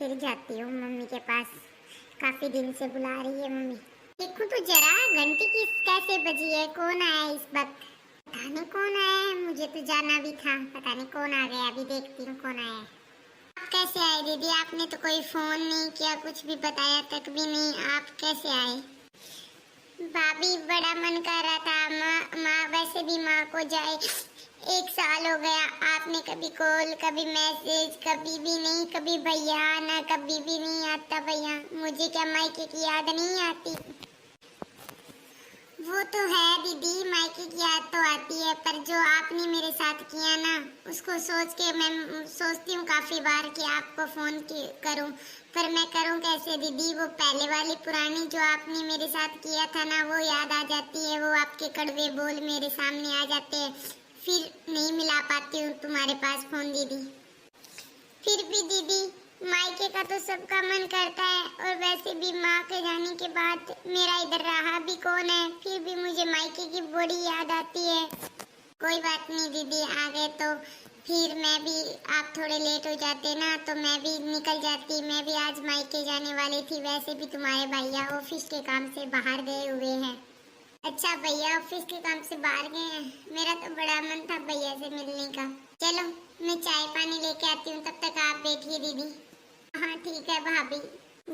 फिर जाती हूँ मम्मी के पास। काफी दिन से बुला रही है मम्मी। देखूं तो जरा घंटी कैसे बजी है, कौन आया इस वक्त। पता नहीं कौन आया है, मुझे तो जाना भी था। पता नहीं कौन आ गया, अभी देखती हूँ कौन आया है। आप कैसे आए दीदी? आपने तो कोई फोन नहीं किया, कुछ भी बताया तक भी नहीं। आप कैसे आए? भाभी बड़ा मन कर रहा था। माँ वैसे भी माँ को जाए 1 साल हो गया। आपने कभी कॉल, कभी मैसेज, कभी भी नहीं। कभी भैया आना, कभी भी नहीं आता भैया। मुझे क्या मायके की याद नहीं आती? वो तो है दीदी, मायके की याद तो आती है, पर जो आपने मेरे साथ किया ना, उसको सोच के मैं सोचती हूँ काफी बार कि आपको फोन करूँ, पर मैं करूँ कैसे दीदी। वो पहले वाली पुरानी जो आपने मेरे साथ किया था ना, वो याद आ जाती है। वो आपके कड़वे बोल मेरे सामने आ जाते हैं, फिर नहीं मिला पाती हूँ तुम्हारे पास फोन दीदी। फिर भी दीदी, मायके का तो सबका मन करता है, और वैसे भी माँ के जाने के बाद मेरा इधर रहा भी कौन है। फिर भी मुझे मायके की बड़ी याद आती है। कोई बात नहीं दीदी, आ गए तो फिर मैं भी, आप थोड़े लेट हो जाते ना तो मैं भी निकल जाती। मैं भी आज मायके जाने वाली थी। वैसे भी तुम्हारे भैया ऑफिस के काम से बाहर गए हुए हैं। अच्छा, भैया ऑफिस के काम से बाहर गए हैं। मेरा तो बड़ा मन था भैया से मिलने का। चलो मैं चाय पानी लेके आती हूँ, तब तक आप बैठिए दीदी। हाँ ठीक है भाभी।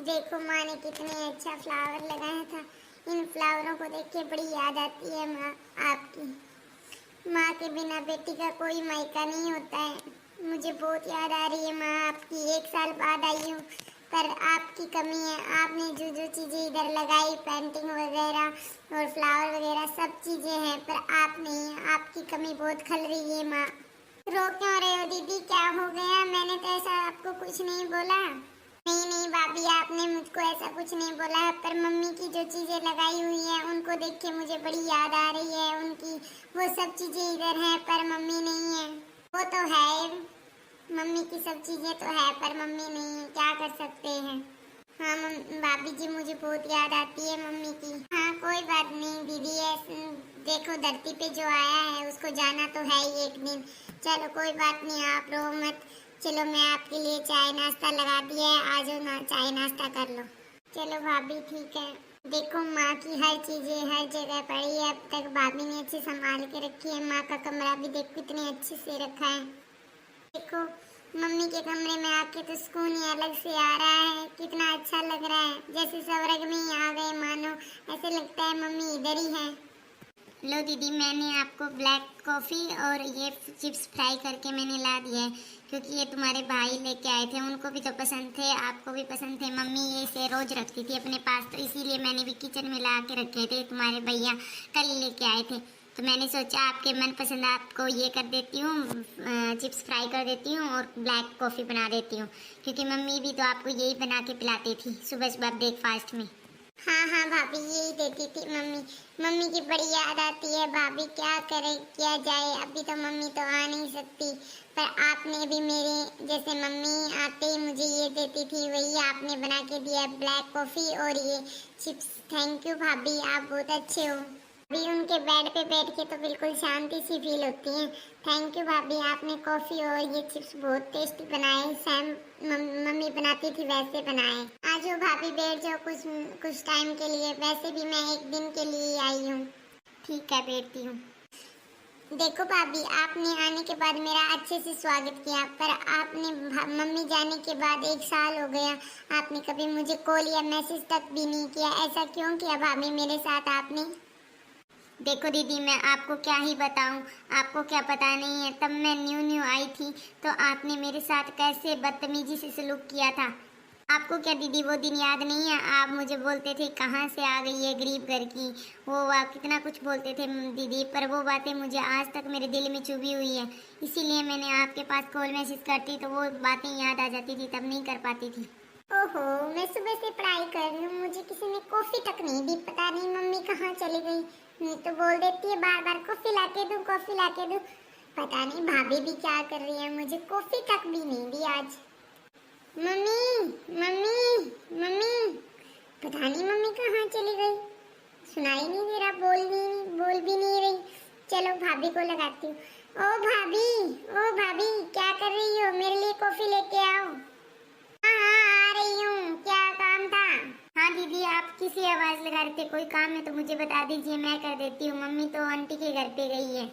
देखो माँ ने कितने अच्छा फ्लावर लगाया था। इन फ्लावरों को देख के बड़ी याद आती है माँ आपकी। माँ के बिना बेटी का कोई मायका नहीं होता है। मुझे बहुत याद आ रही है माँ आपकी। 1 साल बाद आई हूँ, पर आपकी कमी है। आपने जो जो चीजें इधर लगाई, पेंटिंग वगैरह और फ्लावर वगैरह सब चीजें हैं, पर आप नहीं। आपकी कमी बहुत खल रही है माँ। रो क्यों रहे हो दीदी? क्या हो गया? मैंने तो ऐसा आपको कुछ नहीं बोला। नहीं नहीं भाभी, आपने मुझको ऐसा कुछ नहीं बोला, पर मम्मी की जो चीजें लगाई हुई है उनको देख के मुझे बड़ी याद आ रही है उनकी। वो सब चीजें इधर हैं, पर मम्मी नहीं है। वो तो है, मम्मी की सब चीजें तो है, पर मम्मी नहीं है। क्या कर सकते हैं। हाँ भाभी जी, मुझे बहुत याद आती है मम्मी की। हाँ कोई बात नहीं दीदी, देखो धरती पे जो आया है उसको जाना तो है ही एक दिन। चलो कोई बात नहीं, आप रो मत। चलो मैं आपके लिए चाय नाश्ता लगा दिया है, आ जाओ ना, चाय नाश्ता कर लो। चलो भाभी ठीक है। देखो माँ की हर चीजें हर जगह पड़ी है, अब तक भाभी ने अच्छे संभाल के रखी है। माँ का कमरा भी देखो कितने अच्छे से रखा है। देखो मम्मी के कमरे में आके तो सुकून ही अलग से आ रहा है। कितना अच्छा लग रहा है, जैसे स्वर्ग में ही आ गए मानो। ऐसे लगता है मम्मी इधर ही है। लो दीदी, मैंने आपको ब्लैक कॉफ़ी और ये चिप्स फ्राई करके मैंने ला दिया है, क्योंकि ये तुम्हारे भाई लेके आए थे। उनको भी तो पसंद थे, आपको भी पसंद थे। मम्मी ये इसे रोज रखती थी अपने पास, तो इसीलिए मैंने भी किचन में ला के रखे थे। तुम्हारे भैया कल लेके आए थे, तो मैंने सोचा आपके मनपसंद आपको ये कर देती हूँ, चिप्स फ्राई कर देती हूँ और ब्लैक कॉफ़ी बना देती हूँ, क्योंकि मम्मी भी तो आपको यही बना के पिलाती थी सुबह सुबह ब्रेकफास्ट में। हाँ हाँ भाभी, यही देती थी मम्मी। मम्मी की बड़ी याद आती है भाभी, क्या करे किया जाए। अभी तो मम्मी तो आ नहीं सकती, पर आपने भी मेरे जैसे मम्मी आते ही मुझे ये देती थी, वही आपने बना के दिया, ब्लैक कॉफ़ी और ये चिप्स। थैंक यू भाभी, आप बहुत अच्छे हो। अभी उनके बेड पे बैठ के तो बिल्कुल शांति सी फील होती है। थैंक यू भाभी, आपने कॉफ़ी और ये चिप्स बहुत टेस्टी बनाए। सैम मम्मी बनाती थी वैसे बनाए। आ जाओ भाभी, बैठ जाओ कुछ कुछ टाइम के लिए। वैसे भी मैं एक दिन के लिए आई हूँ। ठीक है, बैठती हूँ। देखो भाभी, आपने आने के बाद मेरा अच्छे से स्वागत किया, पर आपने मम्मी जाने के बाद 1 साल हो गया, आपने कभी मुझे कॉल या मैसेज तक भी नहीं किया। ऐसा क्यों किया भाभी मेरे साथ आपने? देखो दीदी, मैं आपको क्या ही बताऊं, आपको क्या पता नहीं है। तब मैं न्यू न्यू आई थी, तो आपने मेरे साथ कैसे बदतमीजी से सलूक किया था। आपको क्या दीदी वो दिन याद नहीं है? आप मुझे बोलते थे कहाँ से आ गई है गरीब घर की, वो आप कितना कुछ बोलते थे दीदी, पर वो बातें मुझे आज तक मेरे दिल में चुभी हुई है। इसीलिए मैंने आपके पास कॉल मैसेज करती तो वो बातें याद आ जाती थी, तब नहीं कर पाती थी। ओहो, मैं सुबह से पढ़ाई कर रही हूँ, मुझे किसी ने कॉफी तक नहीं दी। पता नहीं मम्मी कहाँ चली गई। नहीं तो बोल देती है बार बार कॉफी लाके दूँ, कॉफी लाके दूँ। पता नहीं भाभी भी क्या कर रही है, मुझे कॉफी तक भी नहीं दी आज। मम्मी मम्मी मम्मी, पता नहीं मम्मी कहाँ चली गई। सुनाई नहीं दे रहा, बोल भी नहीं रही। चलो भाभी को लगाती हूँ। ओ भाभी क्या कर रही हो? मेरे लिए कॉफी लेके आओ। हाँ हाँ, आप किसी आवाज लगा रहे थे? कोई काम है तो मुझे बता दीजिए, मैं कर देती हूँ। मम्मी तो आंटी के घर पे गई है।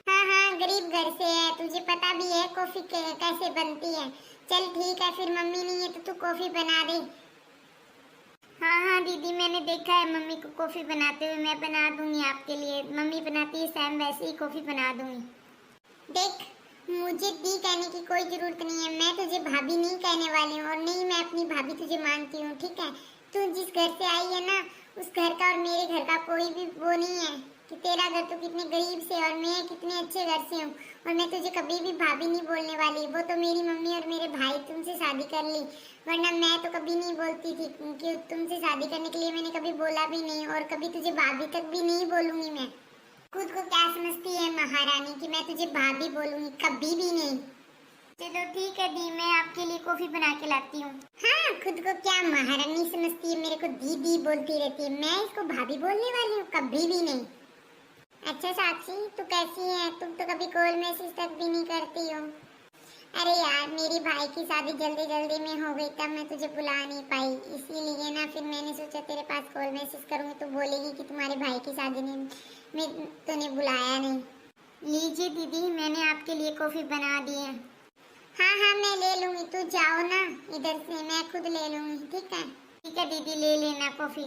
हाँ हाँ, गरीब घर से है, तुझे पता भी है कॉफी कैसे बनती है। चल ठीक है, फिर मम्मी नहीं है तो तू कॉफी बना दे। हाँ हाँ दीदी, मैंने देखा है मम्मी को कॉफी बनाते हुए। मैं बना दूंगी आपके लिए, मम्मी बनाती है सेम वैसे ही कॉफी बना दूंगी। देख, मुझे दी कहने की कोई जरूरत नहीं है। मैं तुझे भाभी नहीं कहने वाली हूँ, और नहीं मैं अपनी भाभी तुझे मानती हूँ, ठीक है। तू जिस घर से आई है ना, उस घर का और मेरे घर का कोई भी वो नहीं है कि तेरा घर तो कितने गरीब से और मैं कितने अच्छे घर से हूँ। और मैं तुझे कभी भी भाभी नहीं बोलने वाली। वो तो मेरी मम्मी और मेरे भाई तुमसे शादी कर ली, वरना मैं तो कभी नहीं बोलती थी कि तुमसे शादी करने के लिए मैंने कभी बोला भी नहीं, और कभी तुझे भाभी तक भी नहीं बोलूंगी मैं। खुद को क्या समझती है महारानी कि मैं तुझे भाभी बोलूंगी? कभी भी नहीं। चलो ठीक है दी, मैं आपके लिए कॉफी बना के लाती हूँ। हाँ, खुद को क्या महारानी समझती है, मेरे को दी दी बोलती रहती है। मैं इसको भाभी बोलने वाली हूँ? कभी भी नहीं। अच्छा साक्षी, तू कैसी है? तुम तो कभी कॉल मैसेज तक भी नहीं करती हो। अरे यार, मेरी भाई की शादी जल्दी जल्दी में हो गई, तब मैं तुझे बुला नहीं पाई, इसीलिए ना फिर मैंने सोचा तेरे पास कॉल मैसेज करूंगी तो बोलेगी कि तुम्हारे भाई की शादी में तूने बुलाया नहीं। लीजिए दीदी, मैंने आपके लिए कॉफी बना दी है। हाँ हाँ, मैं ले लूंगी, तू जाओ ना इधर से, मैं खुद ले लूंगी। ठीक है दीदी, ले लेना कॉफी।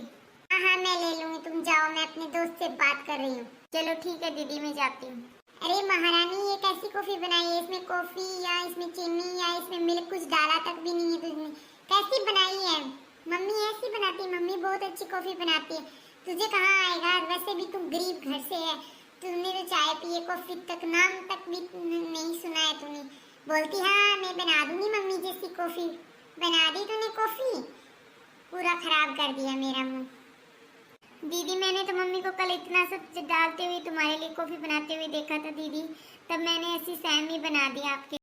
हाँ हाँ, मैं ले लूंगी, तुम जाओ, मैं अपने दोस्त से बात कर रही हूँ। चलो ठीक है दीदी, मैं जाती हूँ। अरे महारानी, ये कैसी कॉफी बनाई है? इसमें कॉफी या इसमें चीनी या इसमें मिल्क कुछ डाला तक भी नहीं है तुझने। कैसी बनाई है? मम्मी ऐसी बनाती है, मम्मी बहुत अच्छी कॉफी बनाती है। तुझे कहाँ आएगा? वैसे भी तू गरीब घर से है, तूने तो चाय पिए, कॉफी तक नाम तक भी नहीं सुना है तूने। बोलती हाँ मैं बना दूंगी मम्मी जैसी कॉफी। बना दी तूने कॉफी, पूरा खराब कर दिया मेरा मुंह। दीदी, मैंने तो मम्मी को कल इतना सब डालते हुए तुम्हारे लिए कॉफी बनाते हुए देखा था दीदी, तब मैंने ऐसी सेम ही बना दी आपके